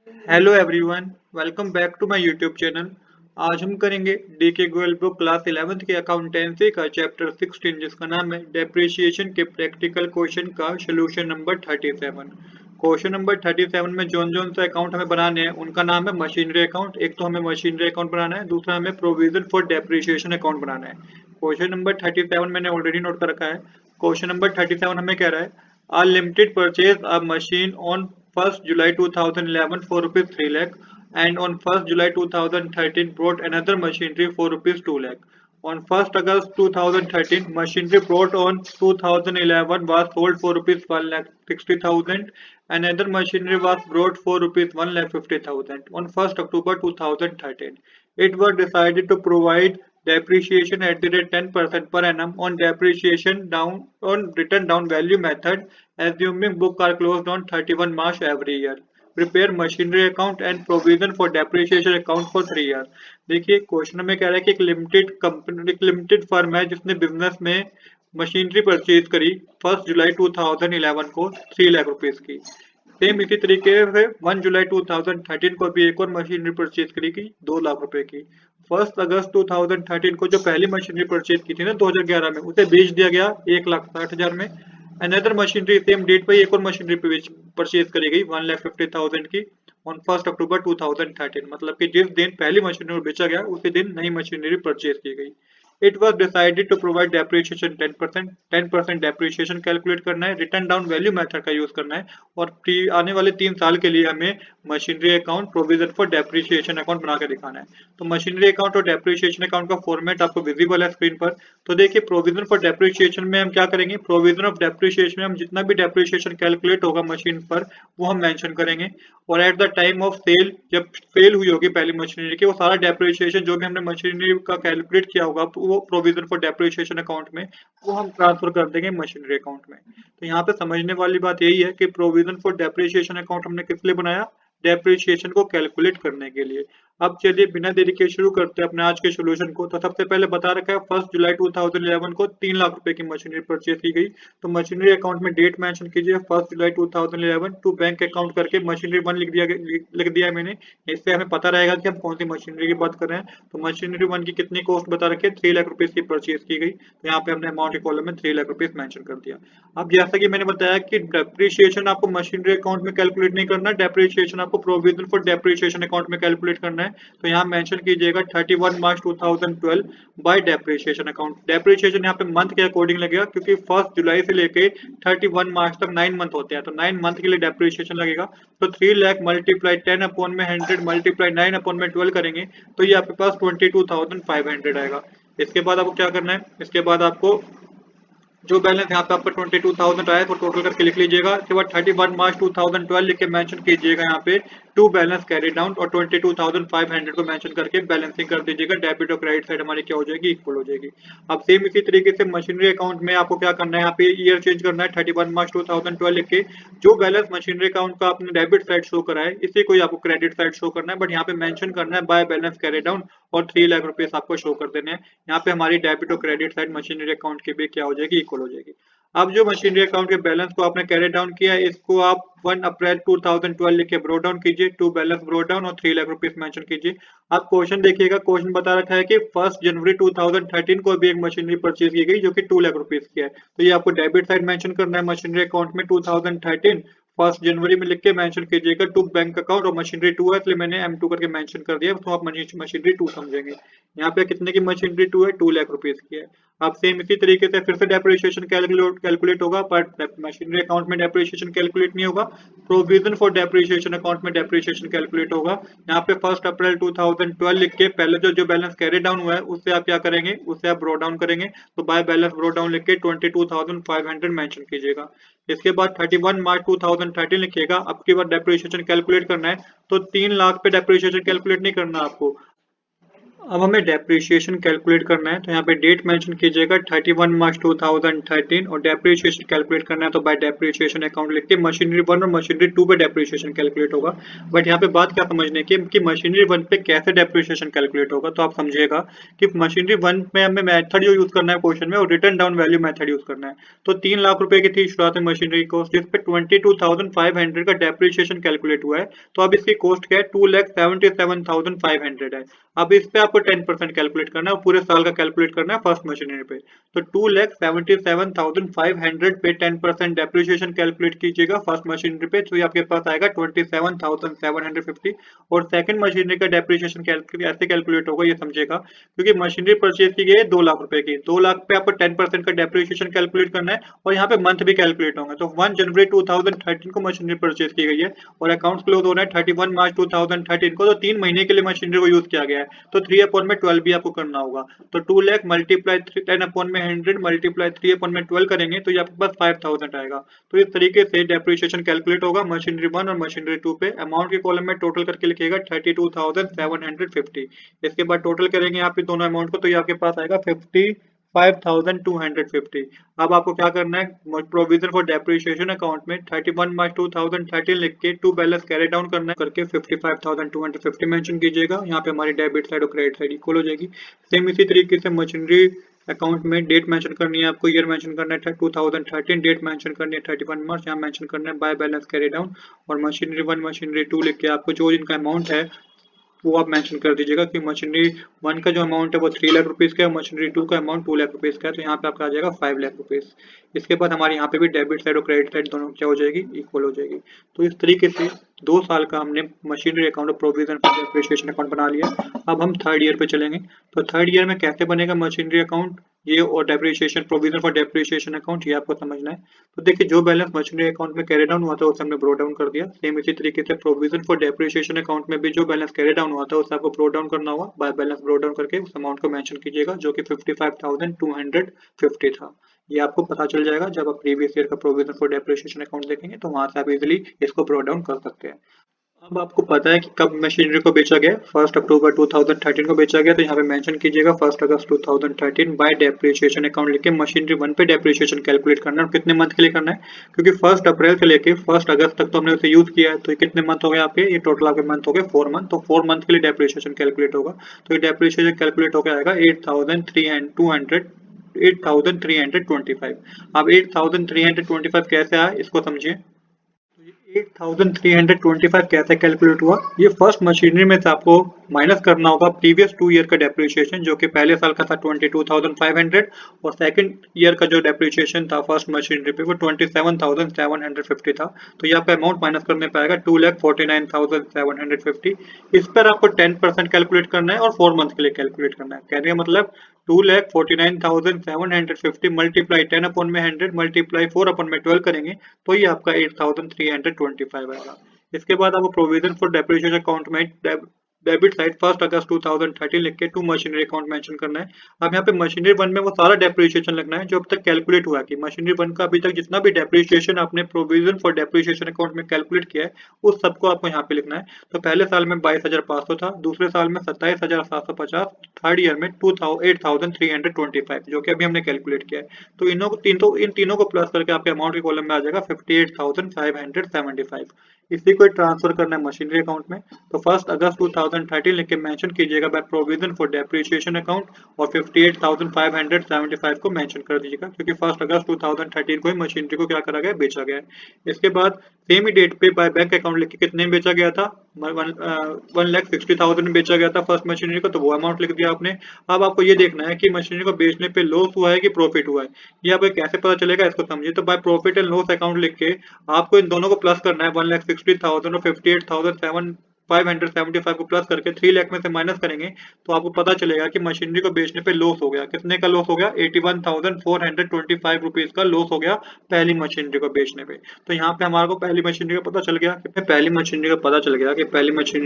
Hello everyone, welcome back to my YouTube channel. आज हम करेंगे DK Goyal book class 11th के अकाउंटेंसी का चैप्टर 16 जिसका नाम है डेप्रिसिएशन के प्रैक्टिकल क्वेश्चन का सोल्यूशन नंबर 37। क्वेश्चन नंबर 37 में जोन जोन से अकाउंट हमें बनाने हैं उनका नाम है मशीनरी अकाउंट। एक तो हमें मशीनरी अकाउंट बनाना है, दूसरा हमें प्रोविजन फॉर डेप्रिसिएशन अकाउंट बनाना है। क्वेश्चन नंबर 37 मैंने ऑलरेडी नोट कर रखा है। क्वेश्चन नंबर 37 हमें कह रहा है A limited purchase a machine on 1st July 2011 for rupees 3 lakh and on 1st July 2013 brought another machinery for rupees 2 lakh. On 1st August 2013, machinery brought on 2011 was sold for rupees 1 lakh 60,000. Another machinery was brought for rupees 1 lakh 50,000 on 1st October 2013. It was decided to provide depreciation at the rate 10% per annum on depreciation down on written down value method, assuming books are closed on 31 March every year. Prepare machinery account and provision for depreciation account for 3 years। देखिए question में कह रहा है कि एक limited company, एक limited firm है जिसने बिजनेस में मशीनरी परचेज करी 1 जुलाई 2011 को 3 लाख रुपीस की। सेम इसी तरीके से 1 जुलाई 2013 को भी एक और मशीनरी परचेज करी गई 2 लाख रुपए की। 1 अगस्त 2013 को जो पहली मशीनरी परचेज की थी ना 2011 में, उसे बेच दिया गया 1,60,000 में। अनदर मशीनरी सेम डेट पर एक और मशीनरी परचेज करी गई 1,50,000 की ऑन 1 अक्टूबर 2013। मतलब कि जिस दिन पहली मशीनरी बेचा गया उसी दिन नई मशीनरी परचेज की गई। It was decided to provide depreciation 10% depreciation calculate करना है, रिटर्न डाउन वैल्यू मेथड का यूज करना है और आने वाले 3 साल के लिए हमें machinery account provision for depreciation account बना के दिखाना है। तो मशीनरी अकाउंट और डेप्रिसिएशन अकाउंट का फॉर्मेट आपको विजिबल है स्क्रीन पर। तो देखिए प्रोविजन फॉर डेप्रिसिएशन में हम क्या करेंगे, प्रोविजन ऑफ डेप्रिसिएशन में हम जितना भी डेप्रिसिएशन कैलकुलेट होगा मशीन पर वो हम मेंशन करेंगे। और at the time of sale, जब सेल हुई होगी पहली मशीनरी की, वो सारा डेप्रिसिएशन जो भी हमने मशीनरी का कैलकुलेट किया होगा वो प्रोविजन फॉर डेप्रिसिएशन अकाउंट में वो हम ट्रांसफर कर देंगे मशीनरी अकाउंट में। तो यहाँ पे समझने वाली बात यही है कि प्रोविजन फॉर डेप्रिसिएशन अकाउंट हमने किस लिए बनाया, डेप्रिसिएशन को कैलकुलेट करने के लिए। अब चलिए बिना देरी के शुरू करते हैं अपने आज के सोल्यूशन को। तो सबसे पहले बता रखा है 1 जुलाई 2011 को 3 लाख रुपए की मशीनरी परचेज की गई। तो मशीनरी अकाउंट में डेट मेंशन कीजिए 1 जुलाई 2011 टू बैंक अकाउंट करके मशीनरी 1 लिख दिया मैंने। इससे हमें पता रहेगा कि हम कौन सी मशीनरी की बात कर रहे हैं। तो मशीनरी 1 की कितनी कॉस्ट बता रखी है, 3 लाख रुपीज की परचेज की गई। तो यहाँ पे हमने अमाउंट के कॉलम में 3 लाख रुपीज मेंशन कर दिया। अब जैसा कि मैंने बताया कि डेप्रिसिएशन आपको मशीनरी अकाउंट में कैलकुलेट नहीं करना, डेप्रिसिएशन आपको प्रोविजन फॉर डेप्रिसिएशन अकाउंट में कैलकुलेट करना है। तो यहाँ मेंशन कीजिएगा 31 मार्च 2012 बाय डेप्रिसिएशन अकाउंट। डेप्रिसिएशन यहाँ पे मंथ के अकॉर्डिंग लगेगा क्योंकि 1 जुलाई से लेके 31 मार्च तक 9 मंथ होते हैं, तो 9 मंथ के लिए डेप्रिसिएशन लगेगा। तो 3 लाख मल्टीप्लाई 10 अपॉन में 100 मल्टीप्लाई 9 अपॉन में 12 करेंगे तो ये आपके पास 22,500 आएगा। इसके बाद आपको क्या करना है, इसके बाद आपको जो बैलेंस यहाँ पे आपका 22,000 आया तो टोटल करके लिख लीजिएगा। इसके बाद 31 मार्च 2012 लिख के मेंशन कीजिएगा यहाँ पे टू बैलेंस कैरी डाउन और 22,500 को मेंशन करके बैलेंसिंग कर दीजिएगा। डेबिट और क्रेडिट साइड हमारी क्या हो जाएगी, इक्वल हो जाएगी। अब सेम इसी तरीके से मशीनरी अकाउंट में आपको क्या करना है, यहाँ पे ईयर चेंज करना है 31 मार्च 2012 लिख के जो बैलेंस मशीनरी अकाउंट का आपने डेबिट साइड शो करा है इसी को ही आपको क्रेडिट साइड शो करना है, बट यहाँ पे मेंशन करना है बाय बैलेंस कैरी डाउन और 3 लाख रुपीस आपको शो कर देने हैं। यहाँ पे हमारी डेबिट और क्रेडिट साइड मशीनरी अकाउंट की भी क्या हो जाएगी, इक्वल हो जाएगी। अब जो मशीनरी अकाउंट के बैलेंस को आपने कैरी डाउन किया है इसको आप 1 अप्रैल 2012 लिख के ब्रो डाउन कीजिए, टू बैलेंस ब्रो डाउन और 3 लाख रुपीस मेंशन कीजिए। अब क्वेश्चन देखिएगा, क्वेश्चन बता रखा है कि 1 जनवरी 2013 को भी एक मशीनरी परचेज की गई जो कि 2 लाख रुपीस की है। तो ये आपको डेबिट साइड मेंशन करना है मशीनरी अकाउंट में 2013 1 जनवरी में लिख के मेंशन कीजिएगा टू बैंक अकाउंट, और मशीनरी 2 है इसलिए मैंने M2 करके मेंशन कर दिया, तो आप मशीनरी 2 समझेंगे। यहाँ पे कितने की मशीनरी 2 है, 2 लाख रुपीस की है। अब सेम इसी तरीके से फिर से डेप्रिसिएशन कैलकुलेट होगा, बट मशीनरी अकाउंट में डेप्रिसिएशन कैलकुलेट नहीं होगा, प्रोविजन फॉर डेप्रिसिएशन अकाउंट में डेप्रिसिएशन कैलकुलेट होगा। यहाँ पे 1 अप्रैल 2012 लिख के पहले जो बैलेंस कैरी डाउन हुआ है उससे आप क्या करेंगे, उससे आप ब्रो डाउन करेंगे। तो बाय बैलेंस ब्रो डाउन लिख के 22,500 मेंशन कीजिएगा। इसके बाद 31 मार्च 2013 लिखिएगा। अब की बार डेप्रिसिएशन कैलकुलेट करना है तो 3 लाख पे डेप्रिसिएशन कैलकुलेट नहीं करना आपको, अब हमें डेप्रिसिएशन कैलकुलेट करना है, तो यहाँ पे डेट मेंशन कीजिएगा 31 मार्च 2013 और डेप्रिसिएशन कैलकुलेट करना है तो बाय डेप्रिसिएशन अकाउंट लिख के मशीनरी 1 और मशीनरी 2 पे डेप्रिसिएशन कैलकुलेट होगा। बट यहाँ पे बात क्या समझने की कि मशीनरी 1 पे कैसे डेप्रिसिएशन कैलकुलेट होगा, तो आप समझिएगा कि मशीनरी 1 में हमें मेथड जो यूज करना है क्वेश्चन में, और return down value method use करना है। तो 3 लाख रुपए की थी शुरुआत में मशीनरी कॉस्ट, जिस पे 22,500 का डेप्रिसिएशन कैलकुलेट हुआ है। तो अब इसकी कॉस्ट क्या है, 2,77,500 है। अब इस पे आपको 10% कैलकुलेट करना है और पूरे साल का कैलकुलेट करना है फर्स्ट मशीनरी पे। तो 2,77,500 पे 10% डेप्रिसिएशन कैलकुलेट कीजिएगा फर्स्ट मशीनरी पे, तो ये आपके पास आएगा 27,750। और सेकंड मशीनरी का डेप्रिसिएशन कैसे कैलकुलेट होगा ये समझिएगा, क्योंकि मशीनरी परचेज की गई है 2 लाख रुपए की, 2 लाख पे आपको 10% का डेप्रिसिएशन कैलकुलेट करना है और यहाँ पे मंथ भी कैलकुलेट होंगे। तो 1 जनवरी 2013 को मशीनरी परचेज की गई है और अकाउंट क्लोज हो रहा है 31 मार्च 2013 को, तो 3 महीने के लिए मशीनरी को यूज किया गया है। तो 3/12 भी आपको करना होगा। तो 2 लाख मल्टीप्लाई 10/100 मल्टीप्लाई 3/12 करेंगे तो ये आपके पास 5,000 आएगा। तो इस तरीके से डेप्रिसिएशन कैलकुलेट होगा मशीनरी 1 और मशीनरी 2 पे। अमाउंट के कॉलम में टोटल करके लिखिएगा 32,750। इसके बाद टोटल करेंगे आप दोनों अमाउंट को, तो ये आपके पास आएगा 55,250। अब आपको क्या करना है, प्रोविजन फॉर डेप्रिसिएशन अकाउंट में 31 मार्च 2013 लिख के टू बैलेंस कैरी डाउन करना है करके 55,250 मेंशन कीजिएगा। यहाँ पे हमारी डेबिट साइड और क्रेडिट साइड इक्वल हो जाएगी। सेम इसी तरीके से मशीनरी अकाउंट में डेट मेंशन करनी है, आपको ईयर मेंशन करना है 2013, डेट मेंशन करनी है 31 मार्च, यहाँ मेंशन करना है बाय बैलेंस कैरी डाउन। और मशीनरी 1 मशीनरी 2 लिख के आपको जो इनका अमाउंट है वो आप मेंशन कर दीजिएगा कि मशीनरी 1 का जो अमाउंट है वो 3 लाख रुपीस का है, मशीनरी 2 का अमाउंट 2 लाख रुपीस का है, तो यहाँ पे आपका आ जाएगा 5 लाख रुपीस। इसके बाद हमारे यहाँ पे भी डेबिट साइड और क्रेडिट साइड दोनों क्या हो जाएगी, इक्वल हो जाएगी। तो इस तरीके से 2 साल का हमने मशीनरी अकाउंट और प्रोविजन फॉर डेप्रिसिएशन अकाउंट बना लिया। अब हम थर्ड ईयर पे चलेंगे। तो थर्ड ईयर में कैसे बनेगा मशीनरी अकाउंट ये और depreciation provision for depreciation account, ये आपको समझना है। तो देखिए जो बैलेंस मशीनरी अकाउंट में कैरी डाउन हुआ था उसे हमने ब्रो डाउन कर दिया। सेम इसी तरीके से प्रोविजन फॉर डेप्रिसिएशन अकाउंट में भी जो बैलेंस कैरी डाउन हुआ था उसे आपको ब्रो डाउन करना होगा। बाय बैलेंस ब्रो डाउन करके उस अमाउंट को मेंशन कीजिएगा जो कि 55,250 था। ये आपको पता चल जाएगा जब आप प्रीवियस ईयर का प्रोविजन फॉर डेप्रिसिएशन अकाउंट देखेंगे, तो वहां से आप इजीली इसको ब्रो डाउन कर सकते हैं। अब आपको पता है कि कब मशीनरी को बेचा गया, 1 अक्टूबर 2013 को बेचा गया। तो यहाँ पे मेंशन कीजिएगा 1 अगस्त 2013 बाय डेप्रिसिएशन अकाउंट लेके मशीनरी 1 पे डेप्रिसिएशन कैलकुलेट करना है। और कितने मंथ के लिए करना है, क्योंकि 1 अप्रैल से लेके 1 अगस्त तक तो हमने उसे यूज किया है, तो ये कितने मंथ हो गए आपके, ये टोटल आपके मंथ हो गए 4 मंथ। तो 4 मंथ के लिए डेप्रिसिएशन कैलकुलेट होगा। तो ये डेप्रिसिएशन कैलकुलेट होकर आएगा 8,325। अब 8,325 कैसे आया इसको समझिए। 8,325 कैसे कैलकुलेट हुआ, ये फर्स्ट मशीनरी में से आपको माइनस करना होगा प्रीवियस 2 ईयर का डेप्रिसिएशन जो कि पहले साल का था 22,500 और सेकंड ईयर का जो डेप्रिसिएशन था फर्स्ट मशीनरी पे वो 27,750 था। तो ये आपका अमाउंट माइनस करने पे आएगा 2,49,750। इस पर आपको 10% कैलकुलेट करना है और 4 मंथ के लिए कैलकुलेट करना है। कहने का मतलब 2,49,750 मल्टीप्लाई 10/100 मल्टीप्लाई 4/12 करेंगे तो ये आपका 8,325 आएगा। इसके बाद आपको प्रोविजन फॉर डेप्रिसिएशन अकाउंट में डेबिट साइड 1 अगस्त 2013 लिख के टू मशीनरी अकाउंट मेंशन करना है। अब यहाँ पे मशीनरी 1 में वो सारा डेप्रिसिएशन लगना है जो अब तक कैलकुलेट हुआ है कि मशीनरी 1 का अभी तक जितना भी डेप्रिसिएशन आपने प्रोविजन फॉर डेप्रिसिएशन अकाउंट में कैलकुलेट किया है उस सबको आपको यहाँ पे लिखना है। तो पहले साल में 22,500 था, दूसरे साल में 27,750, थर्ड ईयर में 8,325 जो कि अभी हमने कैलकुलेट किया है। तो इन तीनों को प्लस करके आपके अमाउंट के कॉलम में आ जाएगा 58,575। इसी को ट्रांसफर करना है मशीनरी अकाउंट में। तो 1 अगस्त 2013 लिख के मेंशन कीजिएगा by provision for depreciation account और 58,575 को मेंशन कर दीजिएगा क्योंकि 1 अगस्त 2013 को ही मशीनरी को क्या करा गया, बेचा गया है। इसके बाद सेम ही डेट पे बाय बैंक अकाउंट लिख के कितने में बेचा गया था, 1,60,000 में बेचा गया था फर्स्ट मशीनरी को, तो वो अमाउंट लिख दिया आपने। अब आपको ये देखना है कि मशीनरी को बेचने पे लॉस हुआ है कि प्रॉफिट हुआ है, ये आपको कैसे पता चलेगा इसको समझिए। तो by profit and loss account लिख के आपको इन दोनों को प्लस करना है, 1,60,000 और 58,575 को प्लस करके 3 लाख में से माइनस करेंगे तो आपको पता चलेगा कि मशीनरी को बेचने पे लॉस हो गया। कितने का लॉस हो गया, 81,425 रुपीज का लॉस हो गया पहली मशीनरी को बेचने पे। तो यहाँ पे हमारे को पहली मशीनरी का पता चल गया कि पहली मशीनरी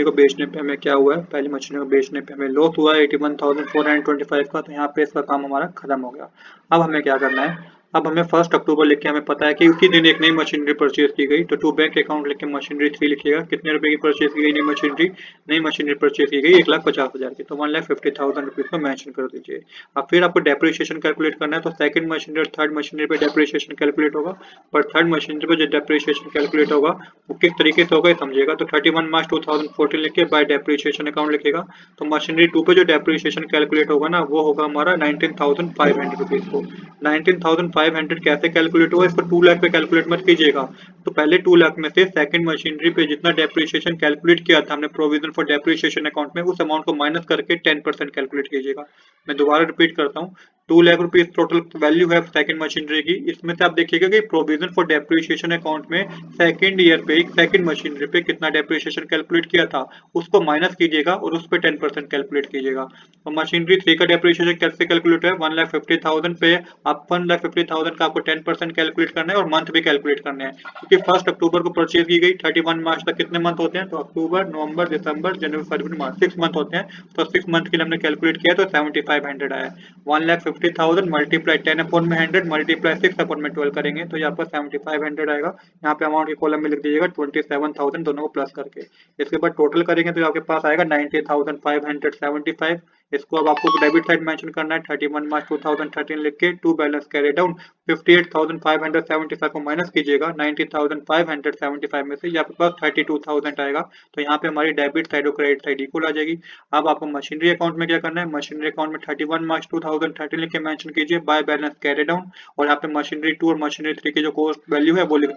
को बेचने पे हमें क्या हुआ है, पहली मशीनरी को बेचने पे हमें लॉस हुआ है 81,425 का। तो यहाँ पे इसका काम हमारा खत्म हो गया। अब हमें क्या करना है, अब हमें 1 अक्टूबर लिख के हमें पता है कि उसी दिन एक नई मशीनरी परचेज की गई, तो टू बैंक अकाउंट लिख के मशीनरी 3 लिखिएगा। कितने रुपए की परचेज की गई नई मशीनरी परचेज की गई 1,50,000 की, तो 1,50,000 रुपीज को मेंशन कर दीजिए। अब फिर आपको डेप्रिसिएशन कैलकुलेट करना है, तो सेकंड मशीनरी और थर्ड मशीनरी पे डेप्रिसिएशन कैलकुलेट होगा, पर थर्ड मशीनरी पे जो डेप्रिसिएशन कैलकुलेट होगा वो किस तरीके से होगा ये समझिएगा। तो 31 मार्च 2014 लिख के बाय डेप्रिसिएशन अकाउंट लिखेगा। तो मशीनरी 2 पे जो डेप्रिसिएशन कैलकुलेट होगा ना वो होगा हमारा 19,500 रुपीज को। 19,500 कैसे कैलकुलेट होगा, इसको 2 लाख पे कैलकुलेट मत कीजिएगा। तो पहले 2 लाख में से सेकंड मशीनरी पे जितना डेप्रिसिएशन कैलकुलेट किया था हमने प्रोविजन फॉर डेप्रिसिएशन अकाउंट में, उस अमाउंट को माइनस करके 10% कैलकुलेट कीजिएगा। मैं दोबारा रिपीट करता हूँ, 2 लाख रुपीज टोटल वैल्यू है सेकंड मशीनरी की। इसमें से आप देखिएगा कि प्रोविजन फॉर डेप्रिसिएशन अकाउंट में सेकंड ईयर पे सेकंड मशीनरी पे कितना डेप्रिसिएशन कैलकुलेट किया था उसको माइनस कीजिएगा और उस पे 10% कैलकुलेट कीजिएगा। तो मशीनरी 3 का डेप्रिसिएशन कैसे कैलकुलेट है, 1,50,000 पे आप 1,50,000 का आपको 10% कैलकुलेट करना है और मंथ भी कैलकुलेट करने हैं, क्योंकि 1 अक्टूबर को परचेज की गई, 31 मार्च तक कितने मंथ होते हैं, तो अक्टूबर, नवंबर, दिसंबर, जनवरी, फरवरी, मार्च 6 मंथ होते हैं। तो 6 मंथ के लिए हमने कैलकुलेट किया तो 7500 आया। 1,50,000 मल्टीप्लाई 10 अपॉन में 100 मल्टीप्लाई 6 अपॉन में 12 करेंगे तो यहाँ पर 7500 आएगा। यहाँ पे अमाउंट के कॉलम में लिख दीजिएगा 27,000 दोनों को प्लस करके। इसके बाद टोटल करेंगे तो आपके पास आएगा 90,575। इसको अब आपको डेबिट साइड मेंशन करना है, 31 मार्च 2013 लिख के टू बैलेंस कैरी डाउन 58,575 को माइनस कीजिएगा 90,575 में से, आपके पास 32,000 आएगा। तो यहाँ पे हमारी डेबिट साइड और क्रेडिट साइड इक्वल आ जाएगी। अब आपको मशीनरी अकाउंट में क्या करना है, मशीनरी अकाउंट में 31 मार्च 2013 लिख के मेंशन कीजिए बाय बैलेंस कैरी डाउन, और यहाँ पे मशीनरी 2 और मशीनरी 3 की जो कॉस्ट वैल्यू है वो लिख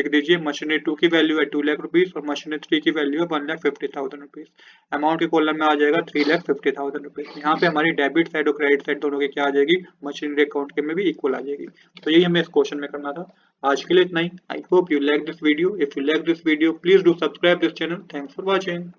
दीजिए। मशीनरी 2 की वैल्यू है 2 लाख रुपीज और मशीनरी 3 की वैल्यू है 1,50,000 रुपीज। अमाउंट के कॉलम में आ जाएगा 3,50,000 रुपीज। यहाँ पे हमारी डेबिट साइड और क्रेडिट साइड दोनों की क्या आ जाएगी, मशीनरी अकाउंट के में भी इक्वल आ जाएगी। तो यही हमें इस क्वेश्चन में करना था। आज के लिए इतना ही। I hope you like this video. If you like this video please do subscribe this channel. Thanks for watching.